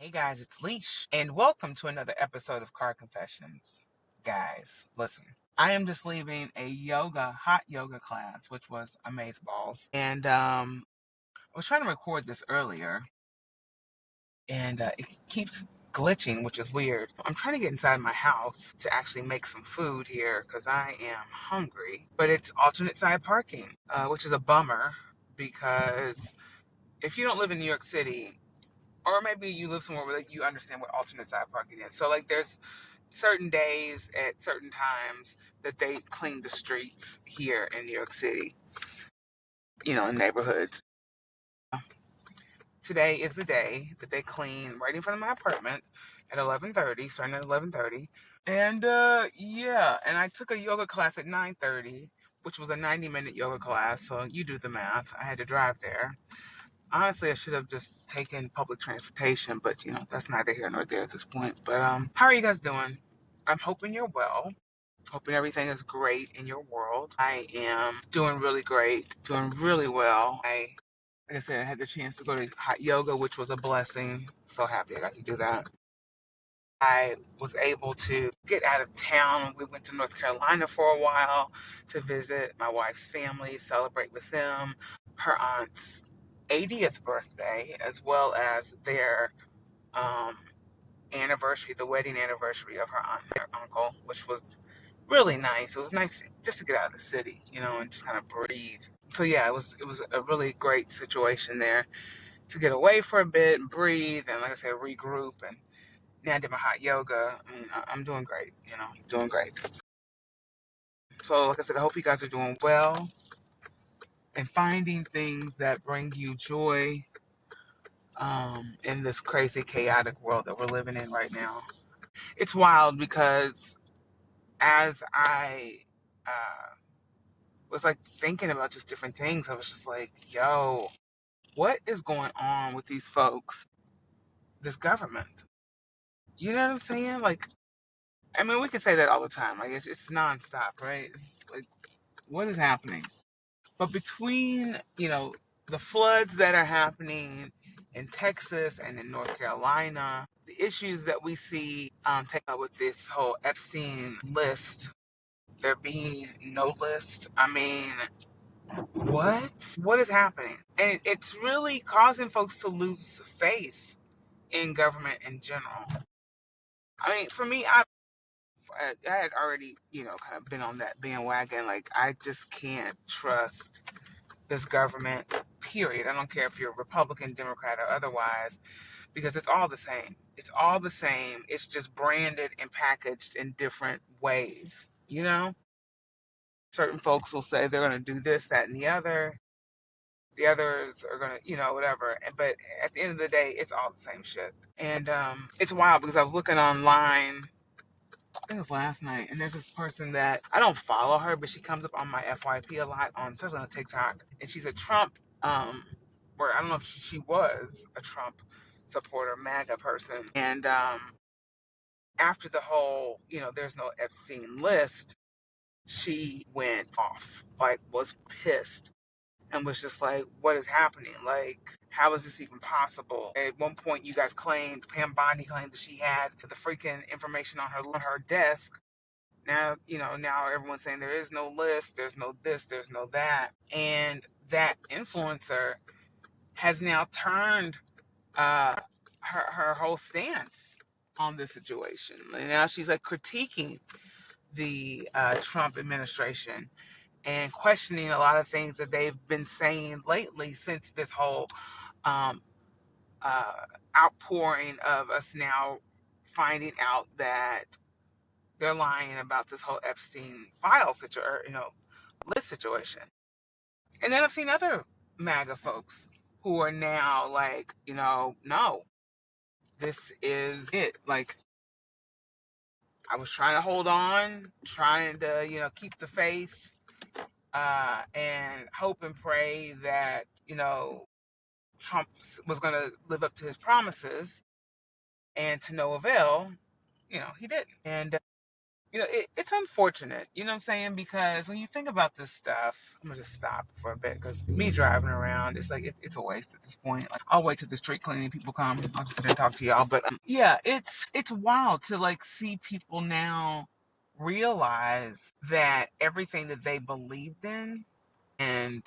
Hey guys, it's Leesh, and welcome to another episode of Car Confessions. Guys, listen. I am just leaving a hot yoga class, which was amazeballs. And I was trying to record this earlier, and it keeps glitching, which is weird. I'm trying to get inside my house to actually make some food here because I am hungry. But it's alternate side parking, which is a bummer because if you don't live in New York City, or maybe you live somewhere where you understand what alternate side parking is. So like there's certain days at certain times that they clean the streets here in New York City, in neighborhoods. Today is the day that they clean right in front of my apartment at 11:30, starting at 11:30. And yeah, and I took a yoga class at 9:30, which was a 90-minute yoga class. So you do the math. I had to drive there. Honestly, I should have just taken public transportation, but that's neither here nor there at this point. But how are you guys doing? I'm hoping you're well. Hoping everything is great in your world. I am doing really great, doing really well. Like I said, I had the chance to go to hot yoga, which was a blessing. So happy I got to do that. I was able to get out of town. We went to North Carolina for a while to visit my wife's family, celebrate with them, her aunt's 80th birthday, as well as their um, anniversary, the wedding anniversary of her aunt and her uncle, which was really nice. It was nice just to get out of the city, and just kind of breathe. So yeah, it was a really great situation there to get away for a bit and breathe and, like I said, regroup. And now I did my hot yoga. I mean, I'm doing great, doing great. So like I said, I hope you guys are doing well and finding things that bring you joy in this crazy, chaotic world that we're living in right now. It's wild because as I was like thinking about just different things, I was just like, yo, what is going on with these folks, this government? You know what I'm saying? Like, I mean, we can say that all the time. Like, it's nonstop, right? It's like, what is happening? But between, the floods that are happening in Texas and in North Carolina, the issues that we see take up with this whole Epstein list, there being no list. I mean, what? What is happening? And it's really causing folks to lose faith in government in general. I mean, for me, I had already, kind of been on that bandwagon. Like, I just can't trust this government, period. I don't care if you're Republican, Democrat, or otherwise, because it's all the same. It's all the same. It's just branded and packaged in different ways, Certain folks will say they're going to do this, that, and the other. The others are going to, whatever. But at the end of the day, it's all the same shit. And it's wild because I was looking online, I think it was last night, and there's this person that I don't follow her, but she comes up on my FYP a lot, especially on TikTok. And she's a Trump, or I don't know if she was a Trump supporter, MAGA person. And after the whole, there's no Epstein list, she went off, like, was pissed and was just like, what is happening? Like, how is this even possible? At one point, you guys claimed, Pam Bondi claimed that she had the freaking information on her desk. Now, now everyone's saying there is no list, there's no this, there's no that. And that influencer has now turned her whole stance on this situation. And now she's like critiquing the Trump administration and questioning a lot of things that they've been saying lately since this whole um, uh, outpouring of us now finding out that they're lying about this whole Epstein file situation, list situation. And then I've seen other MAGA folks who are now like, no, this is it. Like, I was trying to hold on, trying to, keep the faith, and hope and pray that, Trump was going to live up to his promises, and to no avail, he didn't. And it's unfortunate, you know what I'm saying? Because when you think about this stuff, I'm gonna just stop for a bit because me driving around, it's like it's a waste at this point. Like, I'll wait till the street cleaning people come. I'll just sit there and talk to y'all. But yeah, it's wild to like see people now realize that everything that they believed in and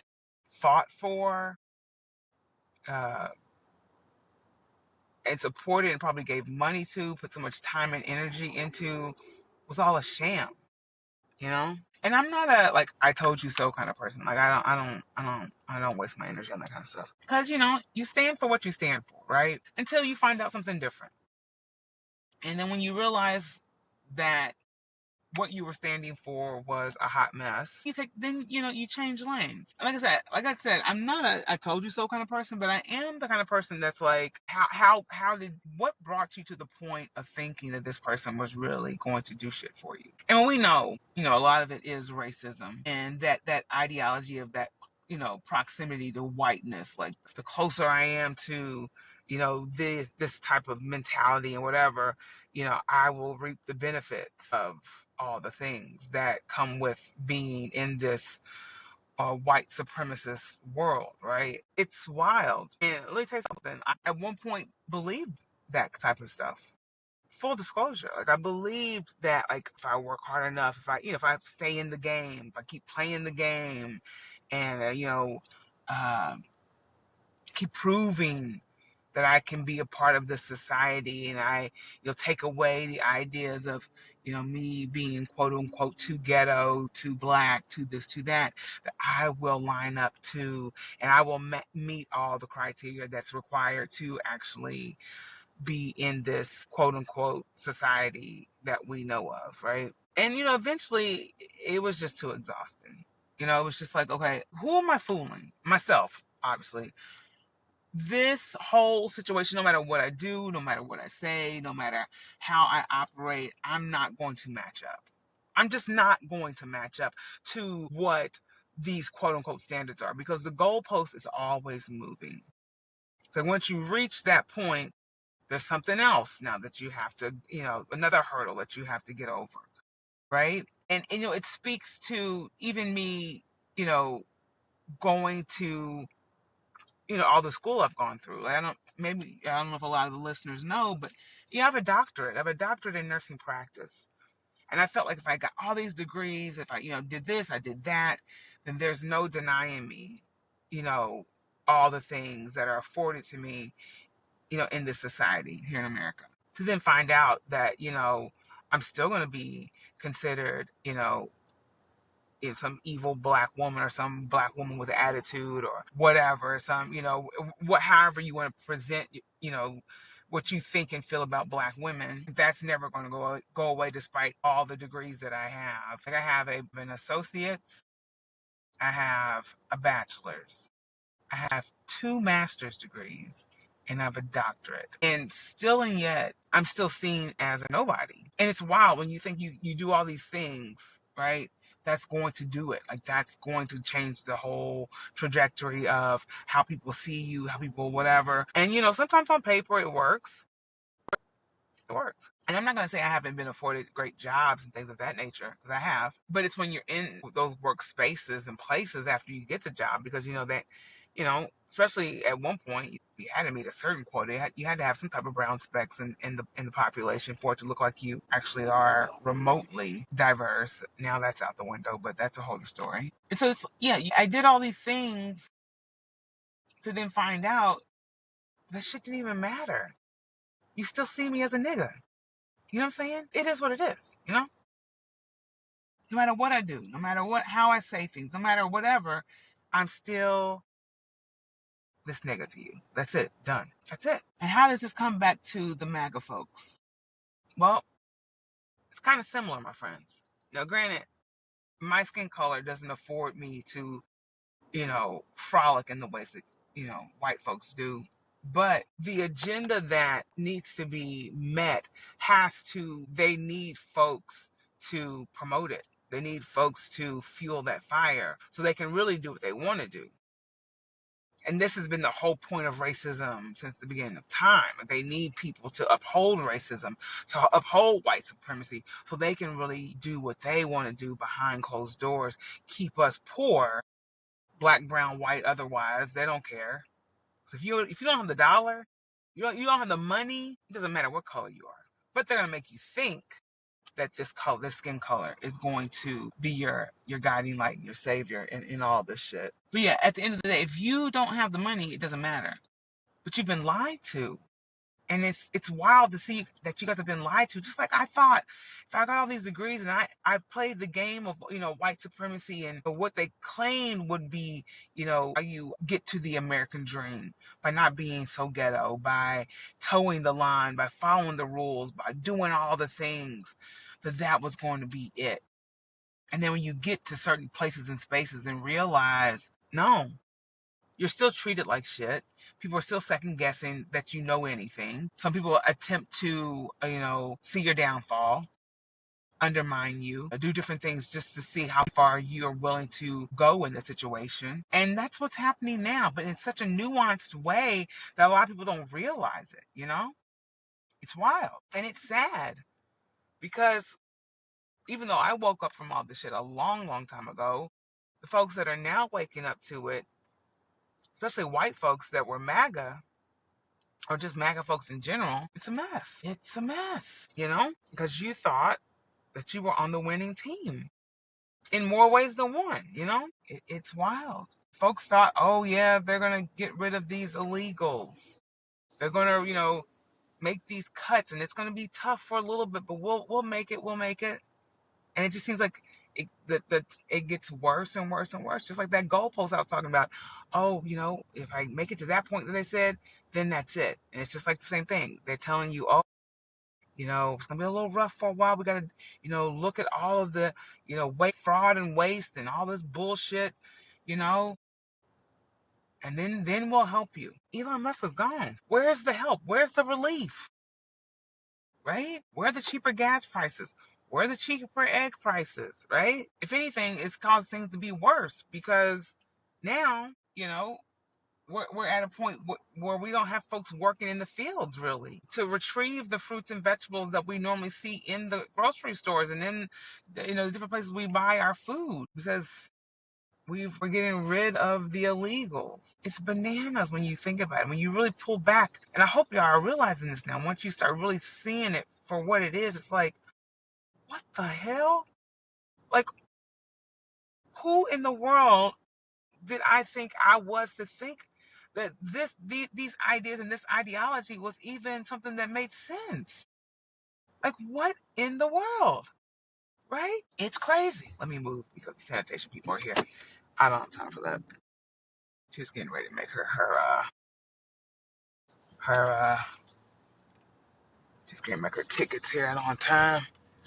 fought for, uh, and supported and probably gave money to, put so much time and energy into, was all a sham. You know, and I'm not a like I told you so kind of person. Like I don't waste my energy on that kind of stuff because you stand for what you stand for, right? Until you find out something different, and then when you realize that what you were standing for was a hot mess, you change lanes. And like I said, I'm not a I told you so kind of person, but I am the kind of person that's like, how did what brought you to the point of thinking that this person was really going to do shit for you? And we know, a lot of it is racism and that ideology of that, proximity to whiteness. Like the closer I am to, this type of mentality and whatever, I will reap the benefits of all the things that come with being in this white supremacist world, right? It's wild. And let me tell you something. I, at one point, believed that type of stuff. Full disclosure, like I believed that, like if I work hard enough, if I stay in the game, if I keep playing the game, and uh, keep proving that I can be a part of this society, and I, take away the ideas of, me being quote unquote too ghetto, too black, too this, too that, that I will line up to, and I will meet all the criteria that's required to actually be in this quote unquote society that we know of, right? And, eventually it was just too exhausting. It was just like, okay, who am I fooling? Myself, obviously. This whole situation, no matter what I do, no matter what I say, no matter how I operate, I'm not going to match up. I'm just not going to match up to what these quote unquote standards are, because the goalpost is always moving. So once you reach that point, there's something else now that you have to, another hurdle that you have to get over, right? And it speaks to even me, you know, going to all the school I've gone through. Like, I don't know if a lot of the listeners know, but I have a doctorate. I have a doctorate in nursing practice. And I felt like if I got all these degrees, if I, did this, I did that, then there's no denying me, you know, all the things that are afforded to me, in this society here in America. To then find out that, I'm still going to be considered, some evil black woman or some black woman with attitude or whatever, however you want to present, what you think and feel about black women, that's never going to go away despite all the degrees that I have. Like I have an associate's, I have a bachelor's, I have 2 master's degrees, and I have a doctorate. And still and yet, I'm still seen as a nobody. And it's wild when you think you do all these things, right? That's going to do it. Like that's going to change the whole trajectory of how people see you, how people whatever. And sometimes on paper it works. It works. And I'm not going to say I haven't been afforded great jobs and things of that nature, because I have. But it's when you're in those workspaces and places after you get the job, because especially at one point, you had to meet a certain quota. You had to have some type of brown specks in the population for it to look like you actually are remotely diverse. Now that's out the window, but that's a whole other story. And so I did all these things to then find out that shit didn't even matter. You still see me as a nigga. You know what I'm saying? It is what it is, No matter what I do, no matter how I say things, no matter whatever, I'm still this nigga to you. That's it. Done. That's it. And how does this come back to the MAGA folks? Well, it's kind of similar, my friends. Now, granted, my skin color doesn't afford me to, frolic in the ways that, white folks do. But the agenda that needs to be met they need folks to promote it. They need folks to fuel that fire so they can really do what they want to do. And this has been the whole point of racism since the beginning of time. They need people to uphold racism, to uphold white supremacy, so they can really do what they want to do behind closed doors, keep us poor, black, brown, white, otherwise. They don't care. So if you don't have the dollar, you don't have the money, it doesn't matter what color you are. But they're gonna make you think that this skin color is going to be your guiding light, your savior in all this shit. But yeah, at the end of the day, if you don't have the money, it doesn't matter. But you've been lied to. And it's wild to see that you guys have been lied to. Just like I thought, if I got all these degrees and I played the game of white supremacy and what they claimed would be how you get to the American dream by not being so ghetto, by towing the line, by following the rules, by doing all the things, that was going to be it. And then when you get to certain places and spaces and realize, no, you're still treated like shit. People are still second guessing that you know anything. Some people attempt to, see your downfall, undermine you, do different things just to see how far you're willing to go in the situation. And that's what's happening now, but in such a nuanced way that a lot of people don't realize it. It's wild. And it's sad because even though I woke up from all this shit a long, long time ago, the folks that are now waking up to it, especially white folks that were MAGA, or just MAGA folks in general, it's a mess. It's a mess, because you thought that you were on the winning team in more ways than one. It's wild. Folks thought, oh yeah, they're going to get rid of these illegals. They're going to, make these cuts, and it's going to be tough for a little bit, but we'll make it. We'll make it. And it just seems like that it gets worse and worse and worse. Just like that goalpost I was talking about. Oh, if I make it to that point that they said, then that's it. And it's just like the same thing. They're telling you, oh, it's gonna be a little rough for a while. We gotta, look at all of the, fraud and waste and all this bullshit, you know, and then we'll help you. Elon Musk is gone. Where's the help? Where's the relief? Right? Where are the cheaper gas prices? Where are the cheaper egg prices? Right? If anything, it's caused things to be worse because now, we're at a point where we don't have folks working in the fields really to retrieve the fruits and vegetables that we normally see in the grocery stores and in the different places we buy our food because we're getting rid of the illegals. It's bananas when you think about it. When you really pull back, and I hope y'all are realizing this now. Once you start really seeing it for what it is, it's like, what the hell? Like, who in the world did I think I was to think that these ideas and this ideology was even something that made sense? Like, what in the world? Right? It's crazy. Let me move because the sanitation people are here. I don't have time for that. She's getting ready to make her she's getting to make her tickets here and on time.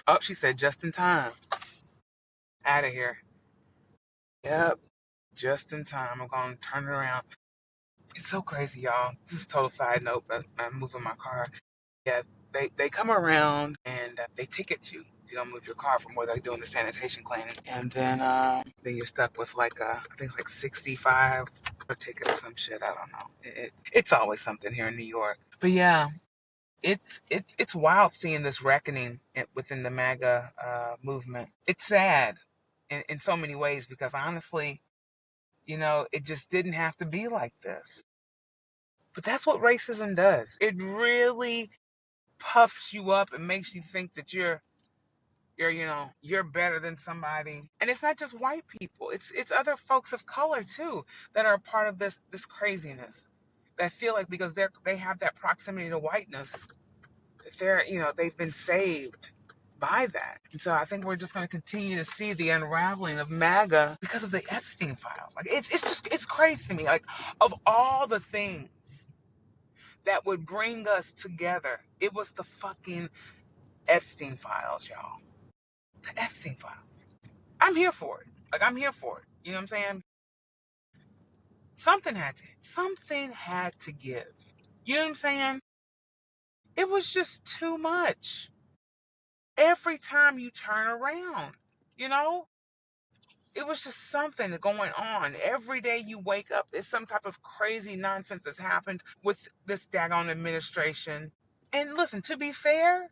Oh, she said just in time. Out of here. Yep. Just in time. I'm gonna turn it around. It's so crazy, y'all. This is a total side note, but I'm moving my car. Yeah, they come around and they ticket you if you don't move your car from where they're doing the sanitation cleaning, and then you're stuck with like I think it's like 65 a ticket or some shit. I don't know. It's always something here in New York. But yeah, it's wild seeing this reckoning within the MAGA movement. It's sad in so many ways because honestly, it just didn't have to be like this. But that's what racism does. It really puffs you up and makes you think that you're better than somebody. And it's not just white people. It's other folks of color too that are a part of this craziness. That feel like because they have that proximity to whiteness, that they've been saved by that. And so I think we're just going to continue to see the unraveling of MAGA because of the Epstein files. Like it's crazy to me. Like of all the things that would bring us together, it was the fucking Epstein files, y'all. The Epstein files. I'm here for it. Like I'm here for it. You know what I'm saying? Something had to give. You know what I'm saying? It was just too much. Every time you turn around, you know? It was just something going on. Every day you wake up, there's some type of crazy nonsense that's happened with this daggone administration. And listen, to be fair,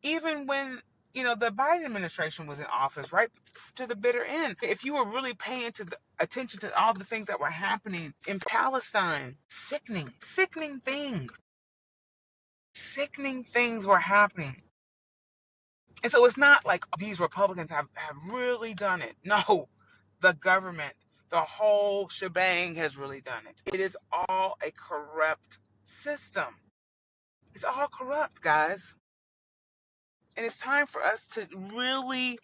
even when the Biden administration was in office, right to the bitter end, if you were really paying attention to all the things that were happening in Palestine, sickening things were happening. And so it's not like these Republicans have really done it. No, the government, the whole shebang has really done it. It is all a corrupt system. It's all corrupt, guys. And it's time for us to really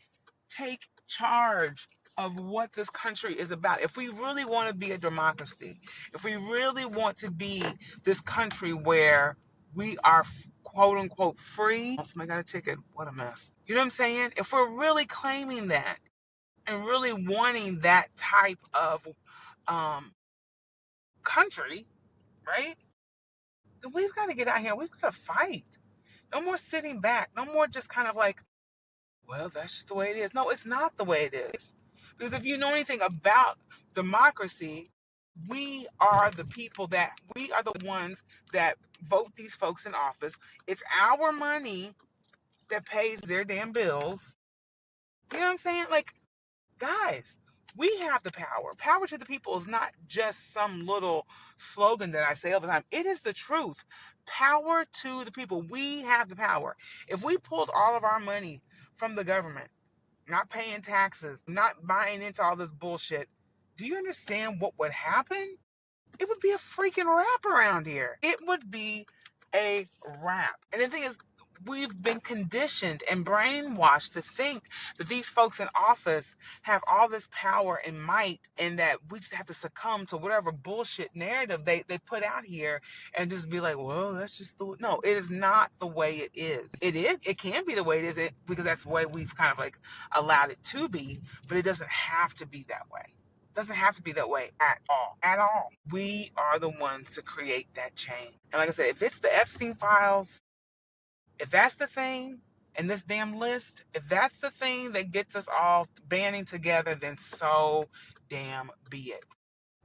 take charge of what this country is about. If we really want to be a democracy, if we really want to be this country where we are quote unquote free. Somebody got a ticket. What a mess. You know what I'm saying? If we're really claiming that and really wanting that type of um, country, right? Then we've got to get out here. We've got to fight. No more sitting back. No more just kind of like, well, that's just the way it is. No, it's not the way it is. Because if you know anything about democracy, we are the ones that vote these folks in office. It's our money that pays their damn bills. You know what I'm saying? Like, guys, we have the power. Power to the people is not just some little slogan that I say all the time. It is the truth. Power to the people. We have the power. If we pulled all of our money from the government, not paying taxes, not buying into all this bullshit, do you understand what would happen? It would be a freaking wrap around here. It would be a wrap. And the thing is, we've been conditioned and brainwashed to think that these folks in office have all this power and might, and that we just have to succumb to whatever bullshit narrative they put out here and just be like, well, that's just the way. No, it is not the way it is. It can be the way it is because that's the way we've kind of like allowed it to be, but it doesn't have to be that way. Doesn't have to be that way at all. At all. We are the ones to create that change. And like I said, if it's the Epstein files, if that's the thing in this damn list, if that's the thing that gets us all banding together, then so damn be it.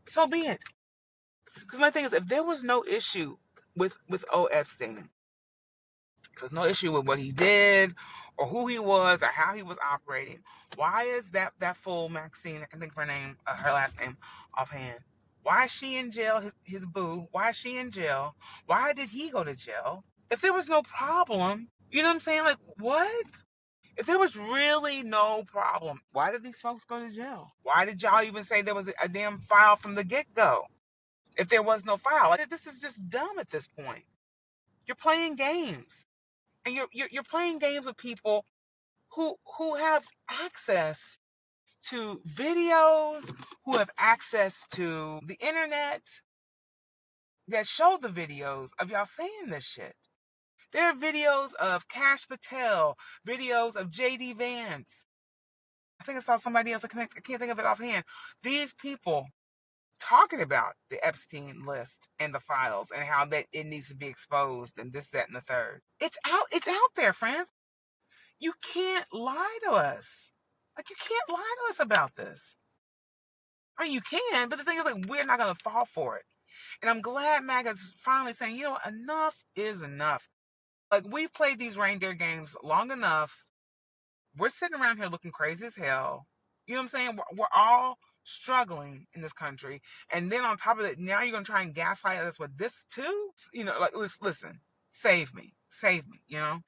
So be it. Because my thing is, if there was no issue with Epstein, there's no issue with what he did or who he was or how he was operating. Why is that fool Maxine? I can think of her name, her last name offhand. Why is she in jail? His boo. Why is she in jail? Why did he go to jail? If there was no problem, you know what I'm saying? Like, what? If there was really no problem, why did these folks go to jail? Why did y'all even say there was a damn file from the get-go? If there was no file, like, this is just dumb at this point. You're playing games. And you're playing games with people who have access to videos, who have access to the internet that show the videos of y'all saying this shit. There are videos of Cash Patel, videos of JD Vance. I think I saw somebody else. I can't think of it offhand. These people talking about the Epstein list and the files and how that it needs to be exposed and this, that, and the third. It's out there, friends. You can't lie to us. Like, you can't lie to us about this. I mean, you can, but the thing is, like, we're not going to fall for it. And I'm glad MAGA's finally saying, enough is enough. Like, we've played these reindeer games long enough. We're sitting around here looking crazy as hell. You know what I'm saying? We're all struggling in this country. And then on top of it, now you're going to try and gaslight us with this too? Like, listen, save me. Save me,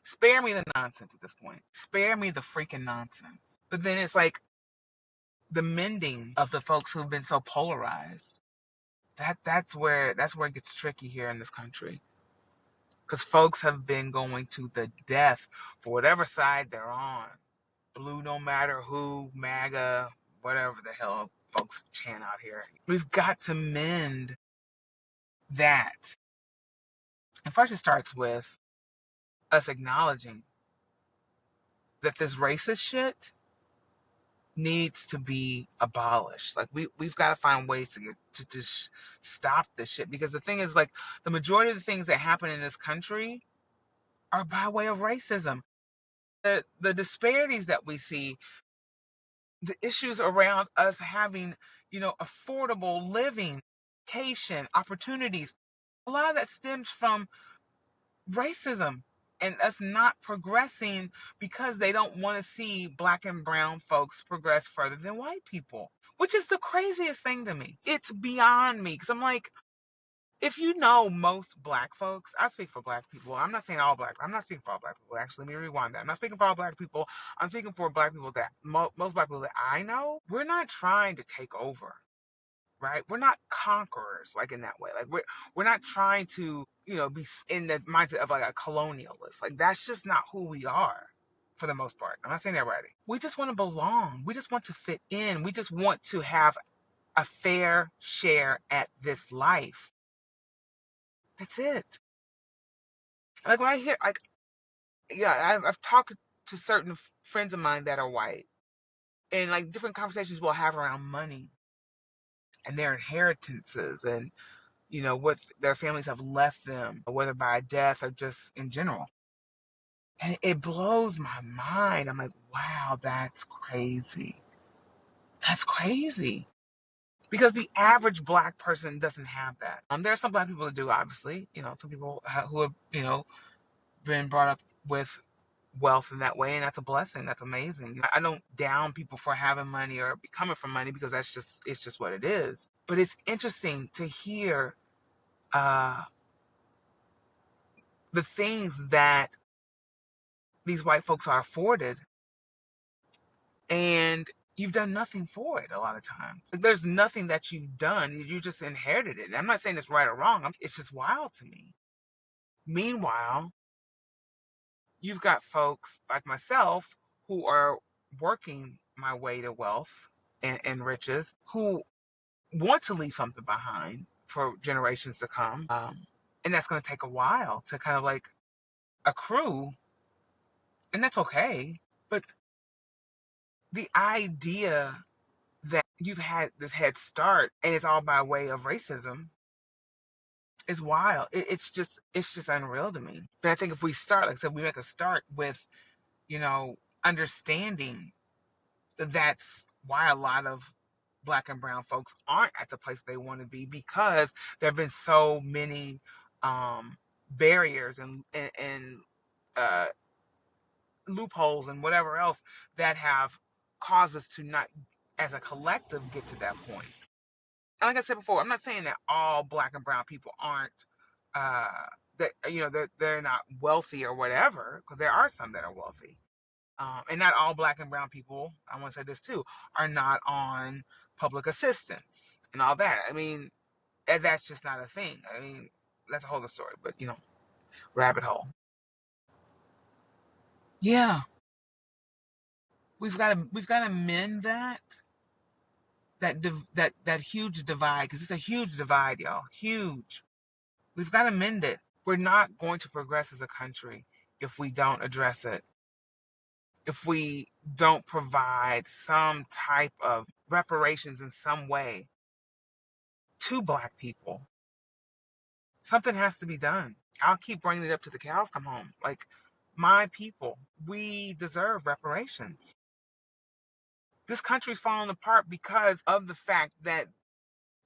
Spare me the nonsense at this point. Spare me the freaking nonsense. But then it's like the mending of the folks who've been so polarized. That's where it gets tricky here in this country. Because folks have been going to the death for whatever side they're on. Blue no matter who, MAGA, whatever the hell folks chant out here. We've got to mend that. And first it starts with us acknowledging that this racist shit needs to be abolished. Like, we've got to find ways to just stop this shit. Because the thing is, like, the majority of the things that happen in this country are by way of racism. The disparities that we see, the issues around us having, affordable living, education, opportunities, a lot of that stems from racism and us not progressing because they don't want to see black and brown folks progress further than white people, which is the craziest thing to me. It's beyond me because I'm like, if you know most black folks, I speak for black people. I'm not saying all black. I'm not speaking for all black people. Actually, let me rewind that. I'm not speaking for all black people. I'm speaking for black people that most black people that I know. We're not trying to take over, right? We're not conquerors like in that way. Like we're not trying to, be in the mindset of like a colonialist. Like that's just not who we are for the most part. I'm not saying everybody. We just want to belong. We just want to fit in. We just want to have a fair share at this life. That's it. Like when I hear like, yeah, I've talked to certain friends of mine that are white, and like different conversations we'll have around money and their inheritances and what their families have left them, whether by death or just in general. And it blows my mind. I'm like, wow, that's crazy. That's crazy. Because the average black person doesn't have that. There are some black people that do, obviously. Some people who have, been brought up with wealth in that way, and that's a blessing. That's amazing. I don't down people for having money or coming from money because it's just what it is. But it's interesting to hear uh, the things that these white folks are afforded, and you've done nothing for it a lot of times. Like there's nothing that you've done. You just inherited it. And I'm not saying it's right or wrong. It's just wild to me. Meanwhile, you've got folks like myself who are working my way to wealth and riches, who want to leave something behind for generations to come. And that's going to take a while to kind of like accrue. And that's okay. But the idea that you've had this head start and it's all by way of racism is wild. It's just unreal to me. But I think if we start, like I said, we make a start with, understanding that that's why a lot of black and brown folks aren't at the place they want to be, because there have been so many barriers and uh, loopholes and whatever else that have caused us to not, as a collective, get to that point. And like I said before, I'm not saying that all black and brown people aren't uh, that they're not wealthy or whatever, because there are some that are wealthy. And not all black and brown people, I want to say this too, are not on public assistance and all that. I mean, that's just not a thing. I mean, that's a whole other story, but rabbit hole. Yeah, we've got to mend that huge divide, because it's a huge divide, y'all. Huge. We've got to mend it. We're not going to progress as a country if we don't address it. If we don't provide some type of reparations in some way to black people. Something has to be done. I'll keep bringing it up to the cows come home. Like, my people, we deserve reparations. This country's falling apart because of the fact that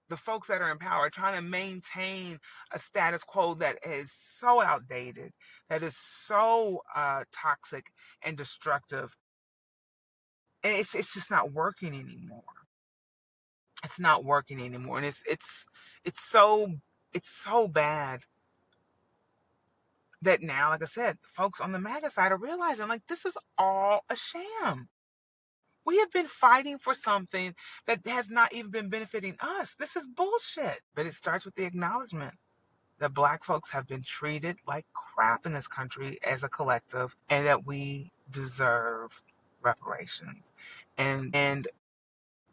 the folks that are in power are trying to maintain a status quo that is so outdated, that is so toxic and destructive. And it's just not working anymore. It's not working anymore. And it's so it's so bad that now, like I said, folks on the MAGA side are realizing, like, this is all a sham. We have been fighting for something that has not even been benefiting us. This is bullshit. But it starts with the acknowledgement that black folks have been treated like crap in this country as a collective, and that we deserve reparations. And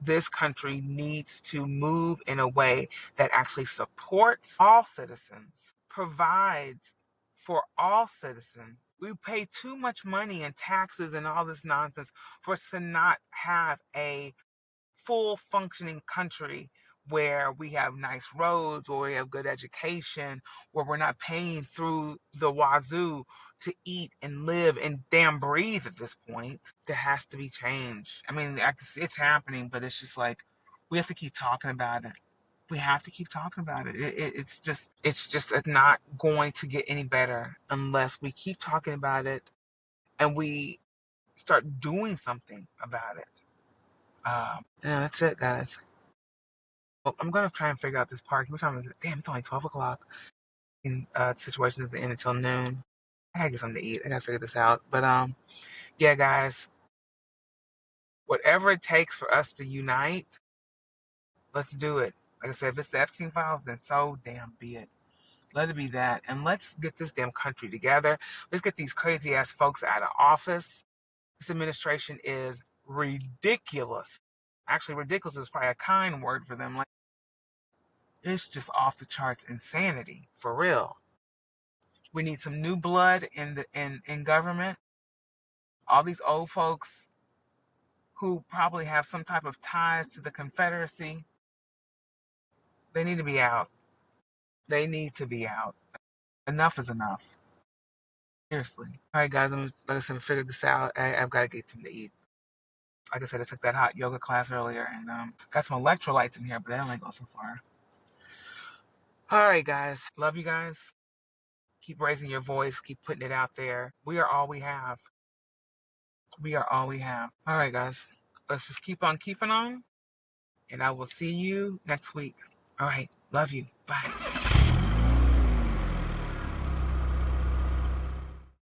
this country needs to move in a way that actually supports all citizens, provides for all citizens. We pay too much money in taxes and all this nonsense for us to not have a full functioning country where we have nice roads, where we have good education, where we're not paying through the wazoo to eat and live and damn breathe at this point. There has to be change. I mean, it's happening, but it's just like we have to keep talking about it. We have to keep talking about it. It's just not going to get any better unless we keep talking about it and we start doing something about it. Yeah, that's it, guys. Well, I'm gonna try and figure out this park. What time is it? Damn, it's only 12 o'clock. And the situation doesn't end until noon. I gotta get something to eat. I gotta figure this out. But yeah, guys, whatever it takes for us to unite, let's do it. Like I said, if it's the Epstein files, then so damn be it. Let it be that, and let's get this damn country together. Let's get these crazy ass folks out of office. This administration is ridiculous. Actually, ridiculous is probably a kind word for them. Like, it's just off the charts insanity, for real. We need some new blood in government. All these old folks who probably have some type of ties to the Confederacy, they need to be out. They need to be out. Enough is enough. Seriously. All right, guys. Like I said, I figured this out. I've got to get something to eat. Like I said, I took that hot yoga class earlier and got some electrolytes in here, but they only go so far. All right, guys. Love you guys. Keep raising your voice. Keep putting it out there. We are all we have. We are all we have. All right, guys. Let's just keep on keeping on, and I will see you next week. All right. Love you. Bye.